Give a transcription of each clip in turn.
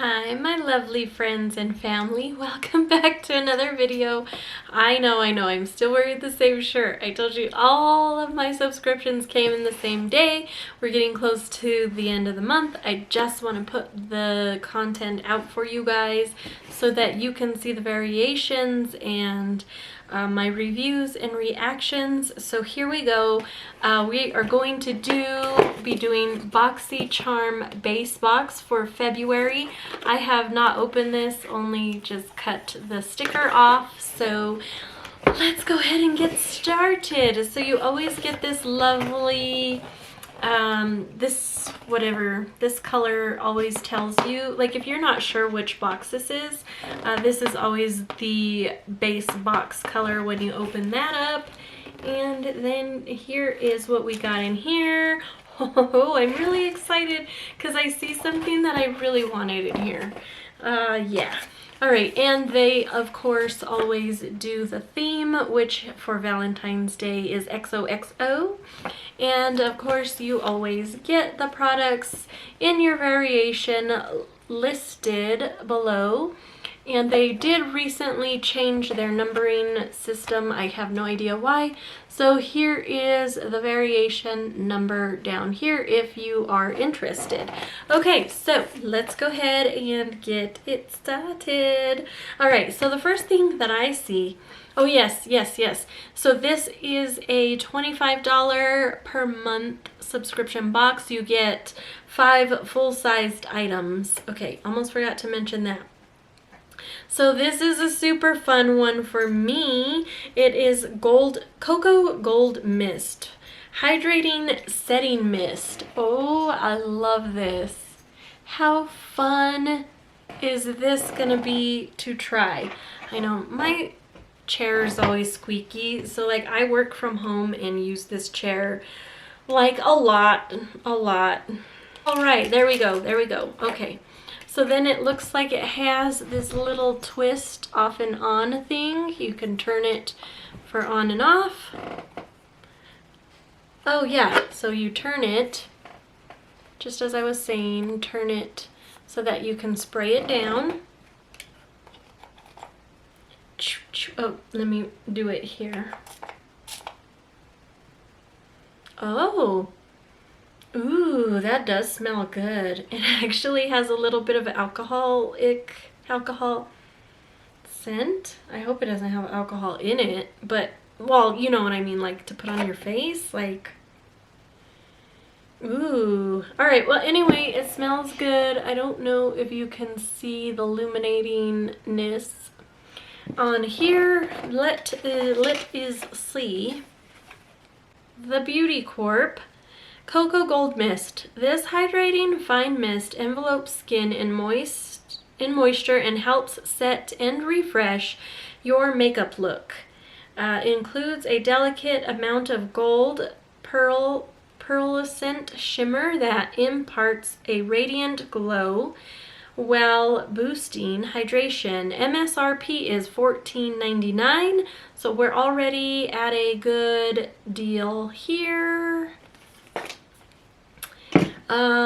Hi, my lovely friends and family. Welcome back to another video. I know, I'm still wearing the same shirt. I told you all of my subscriptions came in the same day. We're getting close to the end of the month. I just want to put the content out for you guys so that you can see the variations and my reviews and reactions. So here we go. We are going to be doing Boxy Charm base box for February. I have not opened this, only just cut the sticker off. So let's go ahead and get started. So you always get this lovely this color always tells you, like, if you're not sure which box this is always the base box color when you open that up. And then here is what we got in here. Oh, I'm really excited because I see something that I really wanted in here. Yeah. Alright, and they, of course, always do the theme, which for Valentine's Day is XOXO. And, of course, you always get the products in your variation listed below. And they did recently change their numbering system. I have no idea why. So here is the variation number down here if you are interested. Okay, so let's go ahead and get it started. All right, so the first thing that I see, oh yes. So this is a $25 per month subscription box. You get 5 full-sized items. Okay, almost forgot to mention that. So this is a super fun one for me. It is Cocoa Gold Mist. Hydrating Setting Mist. Oh, I love this. How fun is this gonna be to try? I know my chair is always squeaky, so like I work from home and use this chair like a lot. All right, there we go. Okay. So then it looks like it has this little twist off and on thing. You can turn it for on and off. Oh yeah, so you turn it, just as I was saying, turn it so that you can spray it down. Oh, let me do it here. Oh. Ooh, that does smell good. It actually has a little bit of alcohol scent. I hope it doesn't have alcohol in it, but, well, you know what I mean, like to put on your face, like, ooh. All right, well, anyway, it smells good. I don't know if you can see the illuminatingness on here. Let us see. The Beauty Corp Cocoa Gold Mist. This hydrating fine mist envelopes skin in moisture and helps set and refresh your makeup look. Includes a delicate amount of gold pearlescent shimmer that imparts a radiant glow while boosting hydration. MSRP is $14.99, so we're already at a good deal here.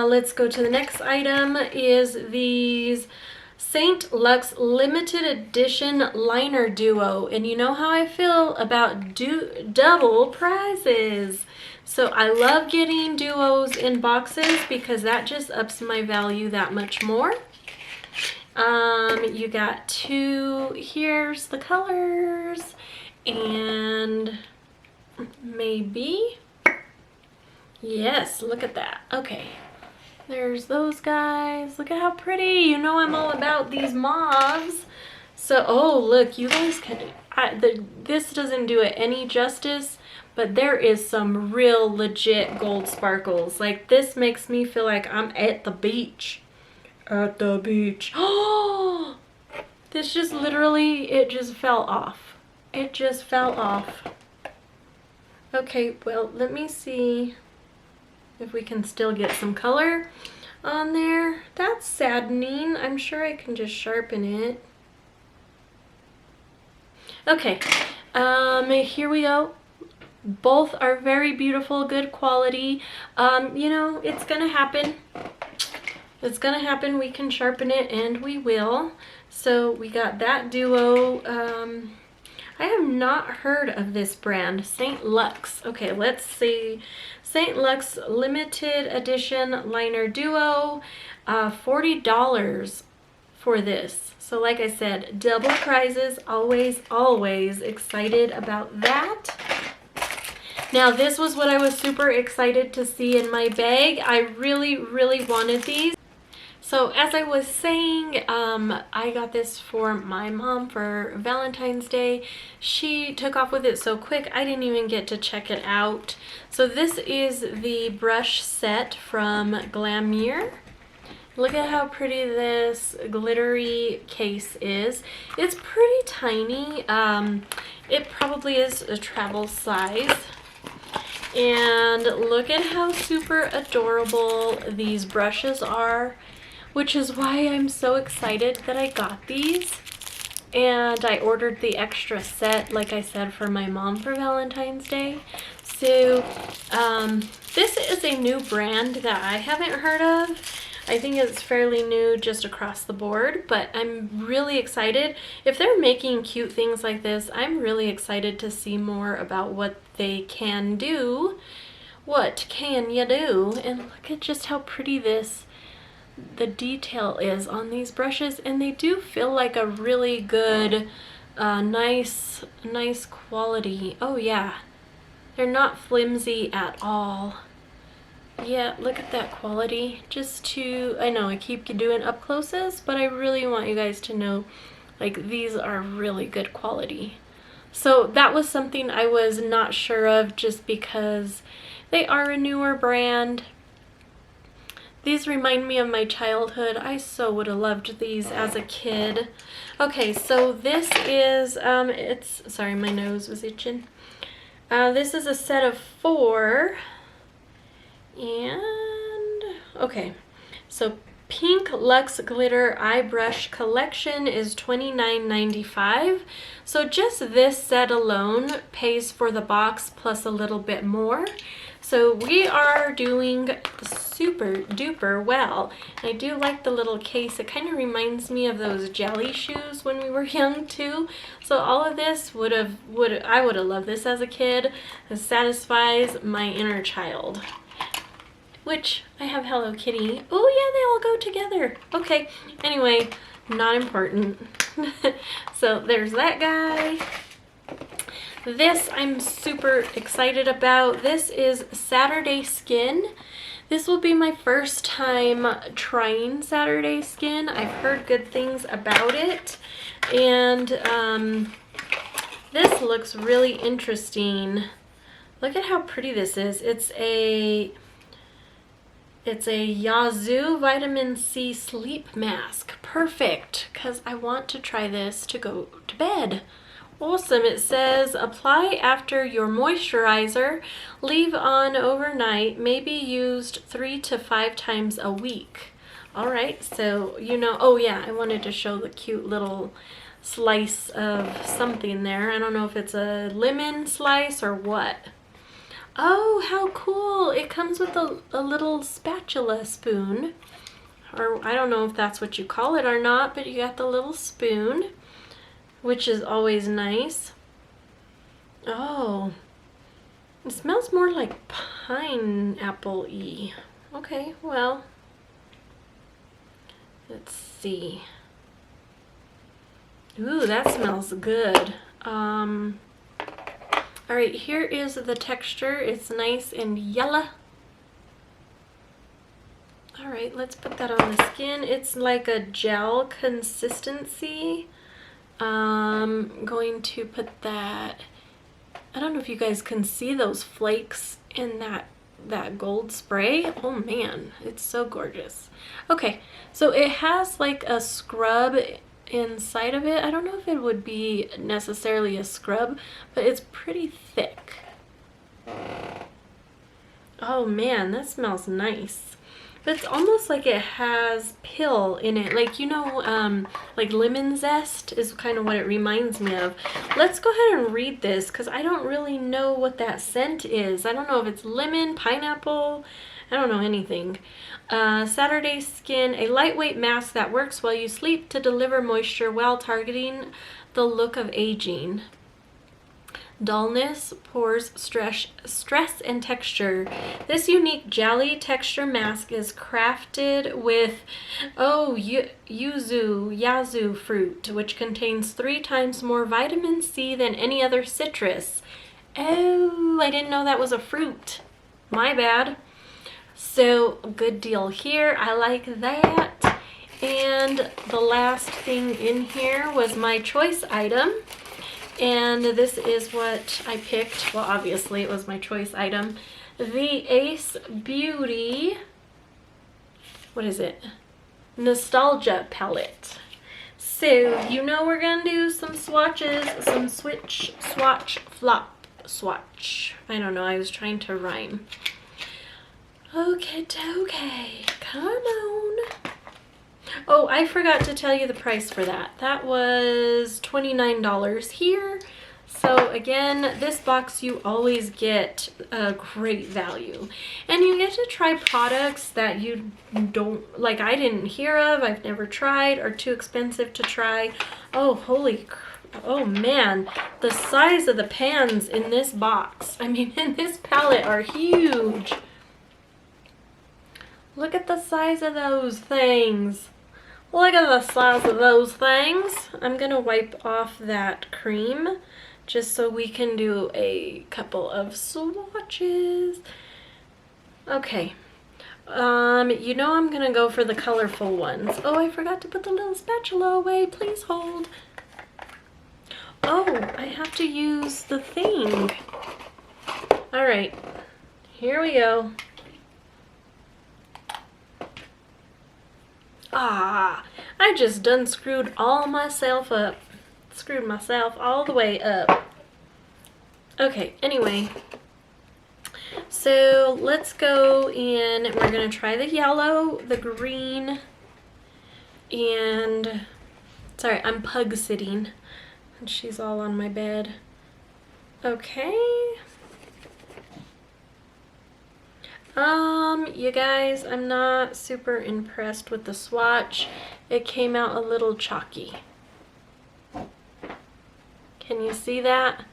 Let's go to the next item. Is these Saint Luxe limited edition liner duo, and you know how I feel about double prizes. So I love getting duos in boxes because that just ups my value that much more. You got 2, here's the colors, and maybe, yes, look at that. Okay, there's those guys. Look at how pretty. You know I'm all about these mauves. So, oh, look, you guys can, this doesn't do it any justice, but there is some real legit gold sparkles. Like, this makes me feel like I'm at the beach. At the beach. Oh, this just literally, it just fell off. It just fell off. Okay, well, let me see if we can still get some color on there. That's saddening. I'm sure I can just sharpen it. Okay, here we go. Both are very beautiful, good quality. You know, it's gonna happen. it's gonna happen. We can sharpen it, and we will. So we got that duo. I have not heard of this brand, St. Luxe. Okay, let's see. St. Luxe limited edition liner duo, $40 for this. So like I said, double prizes, always, always excited about that. Now this was what I was super excited to see in my bag. I really, really wanted these. So as I was saying, I got this for my mom for Valentine's Day. She took off with it so quick, I didn't even get to check it out. So this is the brush set from Glamour. Look at how pretty this glittery case is. It's pretty tiny. It probably is a travel size. And look at how super adorable these brushes are, which is why I'm so excited that I got these. And I ordered the extra set, like I said, for my mom for Valentine's Day. So this is a new brand that I haven't heard of. I think it's fairly new just across the board, but I'm really excited. If they're making cute things like this, I'm really excited to see more about what they can do. What can you do? And look at just how pretty the detail is on these brushes, and they do feel like a really good, nice quality. Oh yeah, they're not flimsy at all. Yeah, look at that quality. I know I keep doing up closes, but I really want you guys to know, like, these are really good quality. So that was something I was not sure of, just because they are a newer brand. These remind me of my childhood. I so would have loved these as a kid. Okay, so this is, sorry, my nose was itching. This is a set of 4. And, okay, so Pink Luxe Glitter Eye Brush Collection is $29.95. So just this set alone pays for the box plus a little bit more. So we are doing super duper well. I do like the little case. It kind of reminds me of those jelly shoes when we were young too. So all of this I would have loved this as a kid. It satisfies my inner child. Which I have Hello Kitty. Oh yeah, they all go together. Okay, anyway, not important. So there's that guy. This I'm super excited about. This is Saturday Skin. This will be my first time trying Saturday Skin. I've heard good things about it. And this looks really interesting. Look at how pretty this is. It's a Yazoo Vitamin C Sleep Mask. Perfect, because I want to try this to go to bed. Awesome. It says, apply after your moisturizer, leave on overnight, may be used 3 to 5 times a week. All right, so oh yeah, I wanted to show the cute little slice of something there. I don't know if it's a lemon slice or what. Oh, how cool. It comes with a little spatula spoon. Or I don't know if that's what you call it or not, but you got the little spoon, which is always nice. Oh, it smells more like pineapple-y. Okay, well, let's see. Ooh, that smells good. All right, here is the texture. It's nice and yellow. All right, let's put that on the skin. It's like a gel consistency. I'm going to put that, I don't know if you guys can see those flakes in that gold spray. Oh man, it's so gorgeous. Okay, so it has like a scrub inside of it. I don't know if it would be necessarily a scrub, but it's pretty thick. Oh man, that smells nice. But it's almost like it has pill in it, like, like lemon zest is kind of what it reminds me of. Let's go ahead and read this, because I don't really know what that scent is. I don't know if it's lemon, pineapple, I don't know anything. Saturday Skin, a lightweight mask that works while you sleep to deliver moisture while targeting the look of aging. Dullness, pores, stress, and texture. This unique jelly texture mask is crafted with yuzu fruit, which contains 3 times more vitamin C than any other citrus. Oh, I didn't know that was a fruit. My bad. So, good deal here. I like that. And the last thing in here was my choice item. And this is what I picked. Well, obviously it was my choice item. The Ace Beauty, what is it? Nostalgia Palette. So, you know we're going to do some swatches, some switch, swatch, flop, swatch. I don't know, I was trying to rhyme. Okay, come on. Oh, I forgot to tell you the price for that. That was $29 here. So again, this box you always get a great value. And you get to try products that you don't, like I didn't hear of, I've never tried, or too expensive to try. Oh, oh man, the size of the pans in this box, I mean in this palette, are huge. Look at the size of those things. Look at the size of those things. I'm gonna wipe off that cream just so we can do a couple of swatches. Okay. You know I'm gonna go for the colorful ones. Oh, I forgot to put the little spatula away. Please hold. Oh, I have to use the thing. All right, here we go. Ah, I just done screwed all myself up. Screwed myself all the way up. Okay, anyway. So let's go in. We're going to try the yellow, the green, and... Sorry, I'm pug sitting. And she's all on my bed. Okay. You guys, I'm not super impressed with the swatch. It came out a little chalky. Can you see that?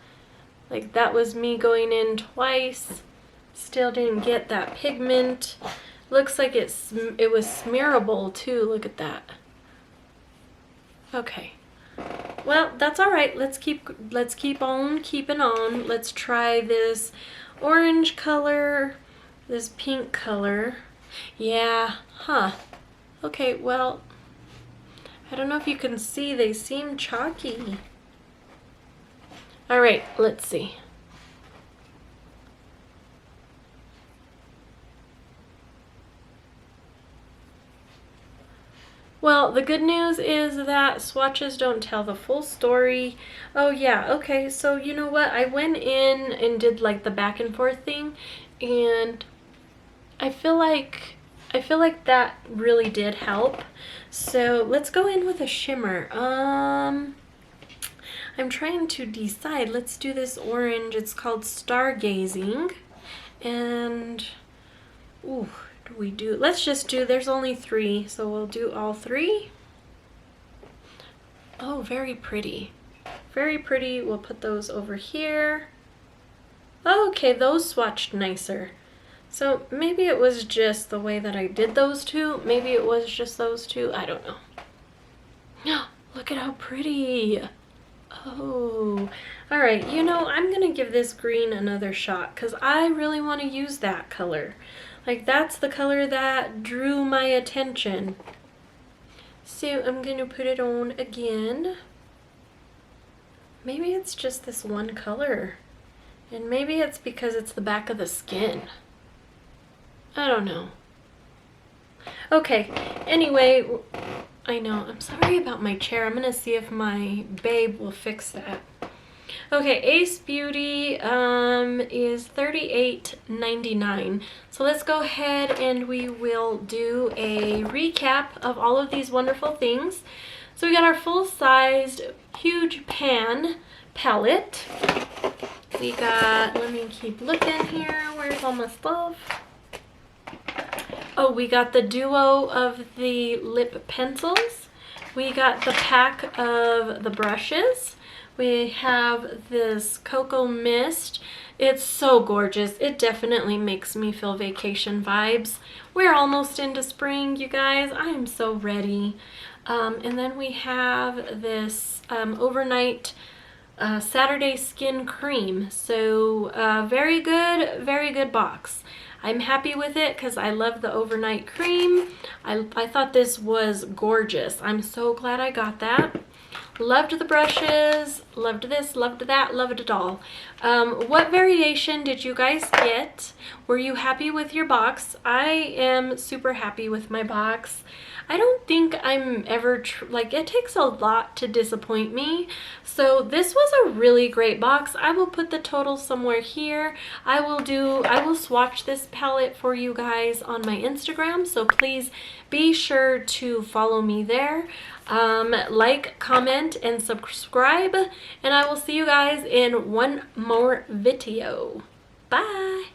Like, that was me going in twice. Still didn't get that pigment. Looks like it was smearable too. Look at that. Okay. Well, that's all right. Let's keep on keeping on. Let's try this orange color. This pink color. Yeah, huh. Okay, well, I don't know if you can see, they seem chalky. All right, let's see. Well, the good news is that swatches don't tell the full story. Oh yeah, okay, so you know what? I went in and did like the back and forth thing, and I feel like that really did help. So let's go in with a shimmer. I'm trying to decide. Let's do this orange. It's called Stargazing. And ooh, let's just do, there's only 3, so we'll do all 3. Oh, very pretty. Very pretty. We'll put those over here. Oh, okay, those swatched nicer. So maybe it was just the way that I did those two. Maybe it was just those two. I don't know. Look at how pretty. Oh, all right. You know, I'm going to give this green another shot because I really want to use that color. Like, that's the color that drew my attention. So I'm going to put it on again. Maybe it's just this one color. And maybe it's because it's the back of the skin. I don't know. Okay, anyway, I know, I'm sorry about my chair. I'm gonna see if my babe will fix that. Okay, Ace Beauty is $38.99. So let's go ahead and we will do a recap of all of these wonderful things. So we got our full-sized huge pan palette. We got, let me keep looking here, where's all my stuff? Oh, we got the duo of the lip pencils. We got the pack of the brushes. We have this Cocoa Mist. It's so gorgeous. It definitely makes me feel vacation vibes. We're almost into spring, you guys. I am so ready. And then we have this overnight Saturday Skin Cream. So very good box. I'm happy with it because I love the overnight cream. I thought this was gorgeous. I'm so glad I got that. Loved the brushes, loved this, loved that, loved it all. What variation did you guys get? Were you happy with your box? I am super happy with my box. I don't think I'm ever, like, it takes a lot to disappoint me. So this was a really great box. I will put the total somewhere here. I will swatch this palette for you guys on my Instagram. So please be sure to follow me there. Like, comment, and subscribe. And I will see you guys in one more video. Bye.